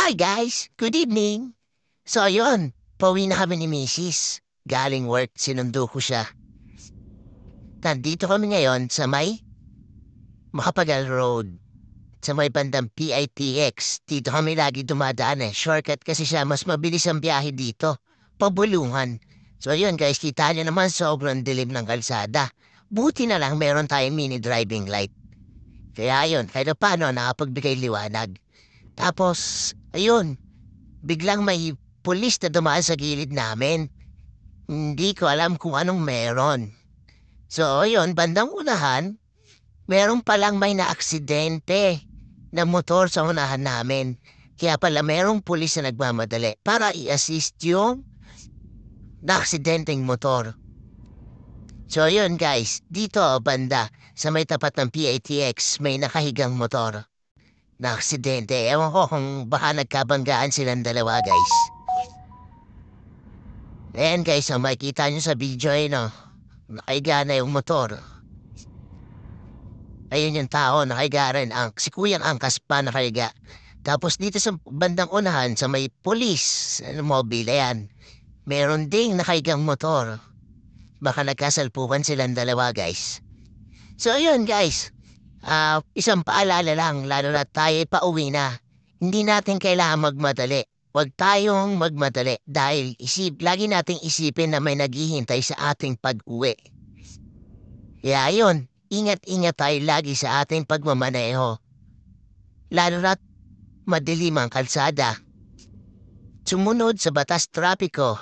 Hi guys, good evening. So ayun, pauwi na kami ni Mrs. Galing work, sinundo ko siya. Nandito kami ngayon sa may Macapagal Road, sa may bandang PITX. Dito kami lagi dumadaan eh. Shortcut kasi siya, mas mabilis ang biyahe dito. Pabulungan. So ayun guys, kita niyo naman sobrang dilim ng kalsada. Buti na lang meron tayong mini driving light. Kaya ayun, kahit paano nakapagbigay liwanag. Tapos, ayun, biglang may pulis na dumaan sa gilid namin. Hindi ko alam kung anong meron. So, yun, bandang unahan, meron palang may naaksidente na motor sa unahan namin. Kaya pala merong pulis na nagmamadali para i-assist yung naaksidenteng motor. So, yun guys, dito banda sa may tapat ng PATX may nakahigang motor na aksidente. Ewan ko kung baka nagkabanggaan silang dalawa guys. Ayan guys, ang makikita nyo sa video ay no, nakahiga na yung motor. Ayun yung tao, nakahiga rin. Si Kuyang Angkas pa nakahiga. Tapos dito sa bandang unahan, sa may police, mobile, ayan. Meron ding nakahigang motor. Baka nagkasalpukan silang dalawa guys. So ayun guys, isang paalala lang, lalo na tayo pauwi na. Hindi natin kailangan magmadali. Huwag tayong magmadali dahil lagi nating isipin na may naghihintay sa ating pag-uwi. Kaya yun, ingat-ingat tayo lagi sa ating pagmamaneho. Lalo na't madilim ang kalsada. Sumunod sa batas trapiko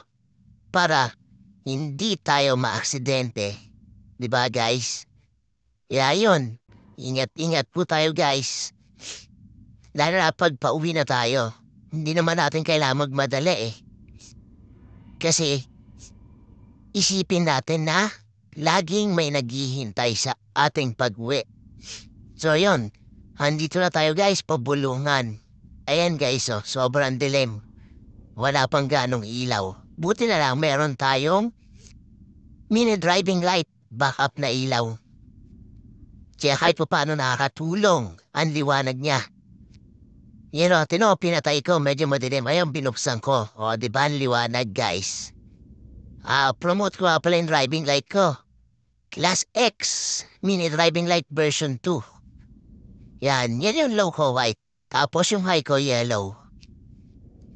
para hindi tayo maaksidente. Diba guys? Kaya yun, ingat-ingat po tayo guys. Lalo na pag pauwi na tayo. Hindi naman natin kailangan magmadali eh. Kasi isipin natin na laging may naghihintay sa ating pag-uwi. So yun, andito na tayo guys, pabulungan. Ayan guys, oh, sobrang dilim. Wala pang ganong ilaw. Buti na lang meron tayong mini driving light, backup na ilaw. Kaya kahit pa paano nakakatulong ang liwanag niya. Pinatay ko, medyo madilim. Ayun, binuksan ko. O, di ba ang liwanag, guys? Promote ko pala yung driving light ko. Class X, mini driving light version 2. Yan yung low ko white. Tapos yung high ko yellow.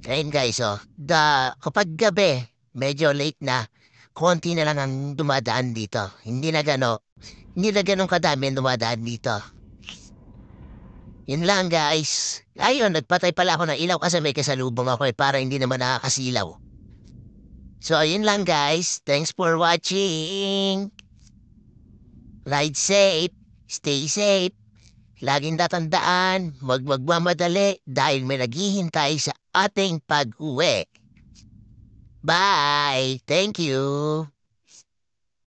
Ayun, guys, oh. Kapag gabi, medyo late na, konti na lang ang dumadaan dito. Hindi na ganun kadami ang dumadaan dito. Yun lang guys. Ayun, nagpatay pala ako ng ilaw kasi may kasalubong ako para hindi naman nakakasilaw. So yun lang guys. Thanks for watching. Ride safe. Stay safe. Laging tatandaan, magmamadali dahil may naghihintay sa ating pag-uwi. Bye! Thank you!